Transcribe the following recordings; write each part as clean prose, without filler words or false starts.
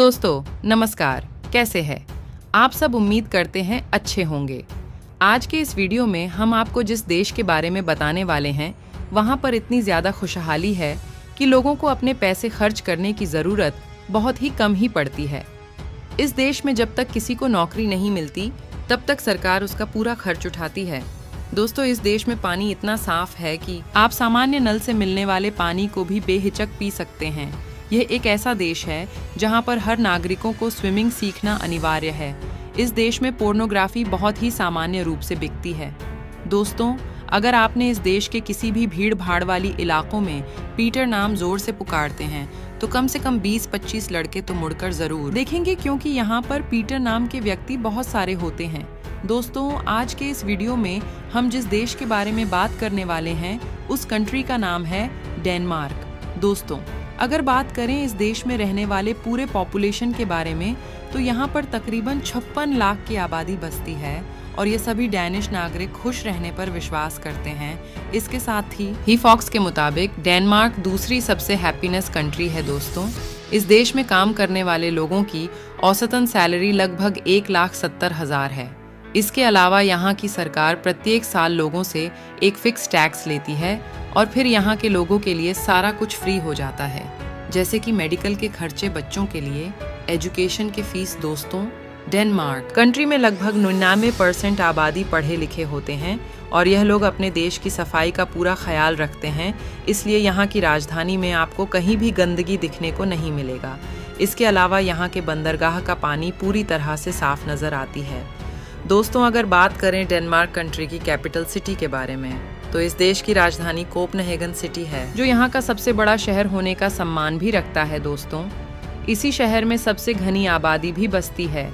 दोस्तों नमस्कार, कैसे हैं आप सब। उम्मीद करते हैं अच्छे होंगे। आज के इस वीडियो में हम आपको जिस देश के बारे में बताने वाले हैं वहाँ पर इतनी ज़्यादा खुशहाली है कि लोगों को अपने पैसे खर्च करने की ज़रूरत बहुत ही कम ही पड़ती है। इस देश में जब तक किसी को नौकरी नहीं मिलती तब तक सरकार उसका पूरा खर्च उठाती है। दोस्तों, इस देश में पानी इतना साफ है कि आप सामान्य नल से मिलने वाले पानी को भी बेहिचक पी सकते हैं। यह एक ऐसा देश है जहां पर हर नागरिकों को स्विमिंग सीखना अनिवार्य है। इस देश में पोर्नोग्राफी बहुत ही सामान्य रूप से बिकती है। दोस्तों, अगर आपने इस देश के किसी भी भीड़ भाड़ वाली इलाकों में पीटर नाम जोर से पुकारते हैं तो कम से कम 20-25 लड़के तो मुड़कर जरूर देखेंगे, क्योंकि यहाँ पर पीटर नाम के व्यक्ति बहुत सारे होते हैं। दोस्तों, आज के इस वीडियो में हम जिस देश के बारे में बात करने वाले हैं उस कंट्री का नाम है डेनमार्क। दोस्तों, अगर बात करें इस देश में रहने वाले पूरे पॉपुलेशन के बारे में तो यहाँ पर तकरीबन 56 लाख की आबादी बसती है और ये सभी डैनिश नागरिक खुश रहने पर विश्वास करते हैं। इसके साथ ही फॉक्स के मुताबिक डेनमार्क दूसरी सबसे हैप्पीनेस कंट्री है। दोस्तों, इस देश में काम करने वाले लोगों की औसतन सैलरी लगभग 1,70,000 है। इसके अलावा यहाँ की सरकार प्रत्येक साल लोगों से एक फिक्स टैक्स लेती है और फिर यहाँ के लोगों के लिए सारा कुछ फ्री हो जाता है, जैसे कि मेडिकल के खर्चे बच्चों के लिए, एजुकेशन की फीस। दोस्तों, डेनमार्क कंट्री में लगभग 99% आबादी पढ़े लिखे होते हैं और यह लोग अपने देश की सफाई का पूरा ख्याल रखते हैं। इसलिए यहाँ की राजधानी में आपको कहीं भी गंदगी दिखने को नहीं मिलेगा। इसके अलावा यहाँ के बंदरगाह का पानी पूरी तरह से साफ नजर आती है। दोस्तों, अगर बात करें डेनमार्क कंट्री की कैपिटल सिटी के बारे में तो इस देश की राजधानी कोपनहेगन सिटी है, जो यहाँ का सबसे बड़ा शहर होने का सम्मान भी रखता है। दोस्तों, इसी शहर में सबसे घनी आबादी भी बसती है।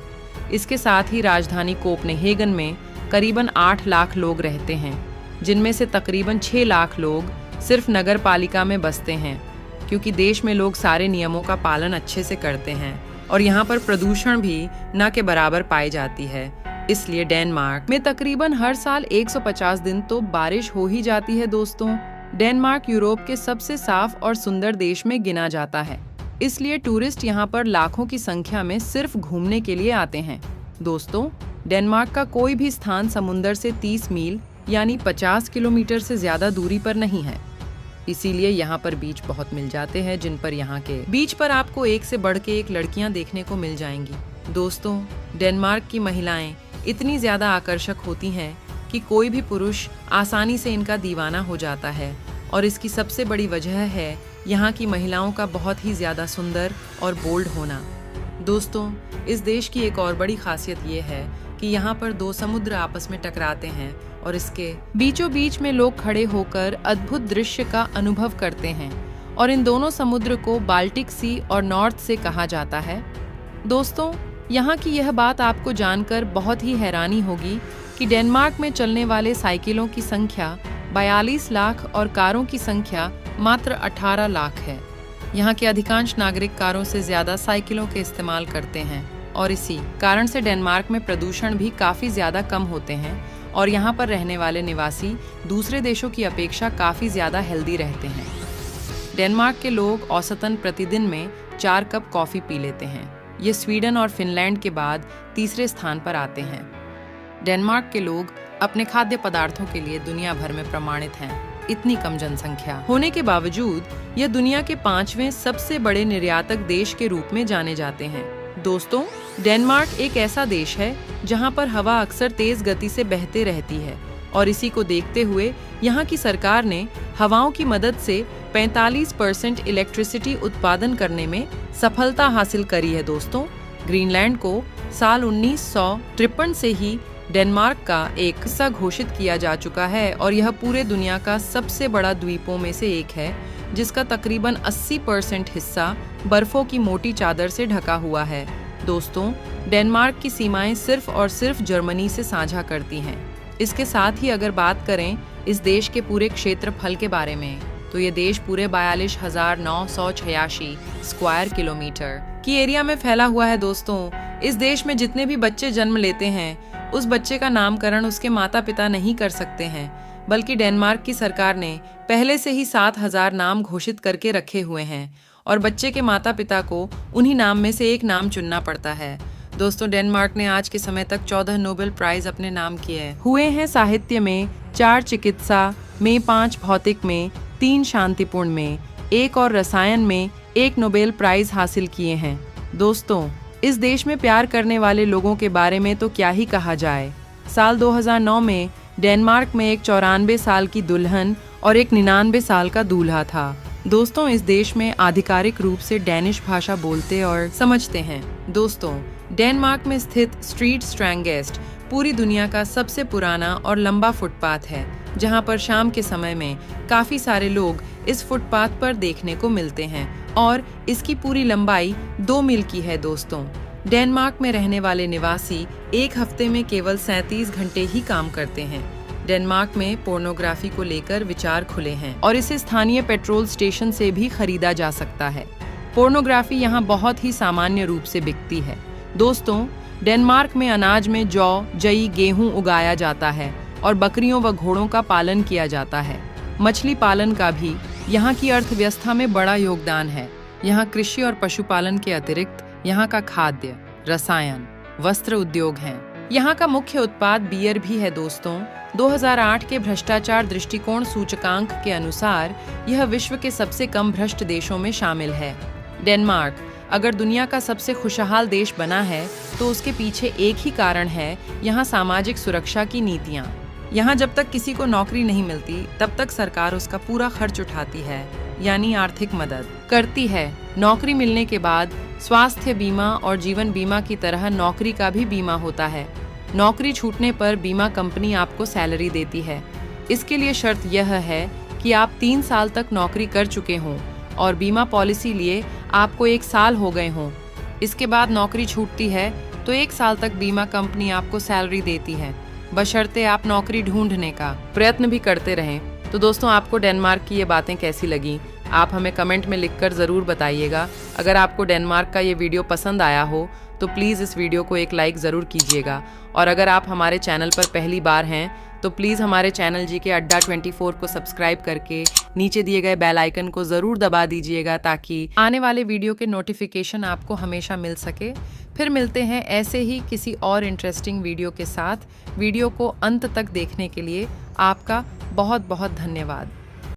इसके साथ ही राजधानी कोपनहेगन में करीबन 8 लाख लोग रहते हैं, जिनमें से तकरीबन 6 लाख लोग सिर्फ नगर पालिका में बसते हैं, क्योंकि देश में लोग सारे नियमों का पालन अच्छे से करते हैं और यहाँ पर प्रदूषण भी न के बराबर पाई जाती है। इसलिए डेनमार्क में तकरीबन हर साल 150 दिन तो बारिश हो ही जाती है। दोस्तों, डेनमार्क यूरोप के सबसे साफ और सुंदर देश में गिना जाता है, इसलिए टूरिस्ट यहाँ पर लाखों की संख्या में सिर्फ घूमने के लिए आते हैं। दोस्तों, डेनमार्क का कोई भी स्थान समुंदर से 30 मील यानी 50 किलोमीटर से ज्यादा दूरी पर नहीं है। इसीलिए यहाँ पर बीच बहुत मिल जाते हैं, जिन पर यहाँ के बीच पर आपको एक से बढ़ के एक लड़कियां देखने को मिल जाएंगी। दोस्तों, डेनमार्क की महिलाएं इतनी ज्यादा आकर्षक होती हैं कि कोई भी पुरुष आसानी से इनका दीवाना हो जाता है और इसकी सबसे बड़ी वजह है यहाँ की महिलाओं का बहुत ही ज्यादा सुंदर और बोल्ड होना। दोस्तों, इस देश की एक और बड़ी खासियत ये है कि यहाँ पर 2 समुद्र आपस में टकराते हैं और इसके बीचों बीच में लोग खड़े होकर अद्भुत दृश्य का अनुभव करते हैं और इन दोनों समुद्र को बाल्टिक सी और नॉर्थ से कहा जाता है। दोस्तों, यहाँ की यह बात आपको जानकर बहुत ही हैरानी होगी कि डेनमार्क में चलने वाले साइकिलों की संख्या 42 लाख और कारों की संख्या मात्र 18 लाख है। यहाँ के अधिकांश नागरिक कारों से ज्यादा साइकिलों के इस्तेमाल करते हैं और इसी कारण से डेनमार्क में प्रदूषण भी काफी ज्यादा कम होते हैं और यहाँ पर रहने वाले निवासी दूसरे देशों की अपेक्षा काफी ज्यादा हेल्दी रहते हैं। डेनमार्क के लोग औसतन प्रतिदिन में 4 कप कॉफी पी लेते हैं। ये स्वीडन और फिनलैंड के बाद तीसरे स्थान पर आते हैं। डेनमार्क के लोग अपने खाद्य पदार्थों के लिए दुनिया भर में प्रमाणित हैं। इतनी कम जनसंख्या होने के बावजूद यह दुनिया के 5वें सबसे बड़े निर्यातक देश के रूप में जाने जाते हैं। दोस्तों, डेनमार्क एक ऐसा देश है जहां पर हवा अक्सर तेज गति से बहते रहती है और इसी को देखते हुए यहाँ की सरकार ने हवाओं की मदद से 45% इलेक्ट्रिसिटी उत्पादन करने में सफलता हासिल करी है। दोस्तों, ग्रीनलैंड को साल 1953 से ही डेनमार्क का एक हिस्सा घोषित किया जा चुका है और यह पूरे दुनिया का सबसे बड़ा द्वीपों में से एक है, जिसका तकरीबन 80% हिस्सा बर्फों की मोटी चादर से ढका हुआ है। दोस्तों, डेनमार्क की सीमाएं सिर्फ और सिर्फ जर्मनी से साझा करती हैं। इसके साथ ही अगर बात करें इस देश के पूरे क्षेत्रफल के बारे में तो ये देश पूरे 42,986 स्क्वायर किलोमीटर की एरिया में फैला हुआ है। दोस्तों, इस देश में जितने भी बच्चे जन्म लेते हैं उस बच्चे का नामकरण उसके माता पिता नहीं कर सकते हैं, बल्कि डेनमार्क की सरकार ने पहले से ही 7,000 नाम घोषित करके रखे हुए हैं और बच्चे के माता पिता को उन्हीं नाम में से एक नाम चुनना पड़ता है। दोस्तों, डेनमार्क ने आज के समय तक 14 नोबेल प्राइज अपने नाम किए हुए हैं। साहित्य में 4, चिकित्सा में 5, भौतिक में 3, शांतिपूर्ण में 1 और रसायन में 1 नोबेल प्राइज हासिल किए हैं। दोस्तों, इस देश में प्यार करने वाले लोगों के बारे में तो क्या ही कहा जाए। साल 2009 में डेनमार्क में एक 94 साल की दुल्हन और एक 99 साल का दूल्हा था। दोस्तों, इस देश में आधिकारिक रूप से डैनिश भाषा बोलते और समझते हैं। दोस्तों, डेनमार्क में स्थित स्ट्रीट स्ट्रैंगेस्ट पूरी दुनिया का सबसे पुराना और लंबा फुटपाथ है, जहां पर शाम के समय में काफी सारे लोग इस फुटपाथ पर देखने को मिलते हैं और इसकी पूरी लंबाई 2 मील की है। दोस्तों, डेनमार्क में रहने वाले निवासी एक हफ्ते में केवल 37 घंटे ही काम करते हैं। डेनमार्क में पोर्नोग्राफी को लेकर विचार खुले हैं और इसे स्थानीय पेट्रोल स्टेशन से भी खरीदा जा सकता है। पोर्नोग्राफी यहाँ बहुत ही सामान्य रूप से बिकती है। दोस्तों, डेनमार्क में अनाज में जौ, जई, गेहूं उगाया जाता है और बकरियों व घोड़ों का पालन किया जाता है। मछली पालन का भी यहाँ की अर्थव्यवस्था में बड़ा योगदान है। यहाँ कृषि और पशुपालन के अतिरिक्त यहाँ का खाद्य, रसायन, वस्त्र उद्योग हैं। यहाँ का मुख्य उत्पाद बियर भी है। दोस्तों, 2008 के भ्रष्टाचार दृष्टिकोण सूचकांक के अनुसार यह विश्व के सबसे कम भ्रष्ट देशों में शामिल है। डेनमार्क अगर दुनिया का सबसे खुशहाल देश बना है तो उसके पीछे एक ही कारण है, यहाँ सामाजिक सुरक्षा की नीतियाँ। यहाँ जब तक किसी को नौकरी नहीं मिलती तब तक सरकार उसका पूरा खर्च उठाती है, यानी आर्थिक मदद करती है। नौकरी मिलने के बाद स्वास्थ्य बीमा और जीवन बीमा की तरह नौकरी का भी बीमा होता है। नौकरी छूटने पर बीमा कंपनी आपको सैलरी देती है। इसके लिए शर्त यह है कि आप 3 साल तक नौकरी कर चुके हों और बीमा पॉलिसी लिए आपको 1 साल हो गए हों। इसके बाद नौकरी छूटती है तो 1 साल तक बीमा कंपनी आपको सैलरी देती है, बशर्ते आप नौकरी ढूंढने का प्रयत्न भी करते रहें। तो दोस्तों, आपको डेनमार्क की ये बातें कैसी लगी, आप हमें कमेंट में लिखकर ज़रूर बताइएगा। अगर आपको डेनमार्क का ये वीडियो पसंद आया हो तो प्लीज़ इस वीडियो को एक लाइक ज़रूर कीजिएगा। और अगर आप हमारे चैनल पर पहली बार हैं तो प्लीज़ हमारे चैनल जी के अड्डा 24 को सब्सक्राइब करके नीचे दिए गए बेल आइकन को ज़रूर दबा दीजिएगा, ताकि आने वाले वीडियो के नोटिफिकेशन आपको हमेशा मिल सके। फिर मिलते हैं ऐसे ही किसी और इंटरेस्टिंग वीडियो के साथ। वीडियो को अंत तक देखने के लिए आपका बहुत बहुत धन्यवाद।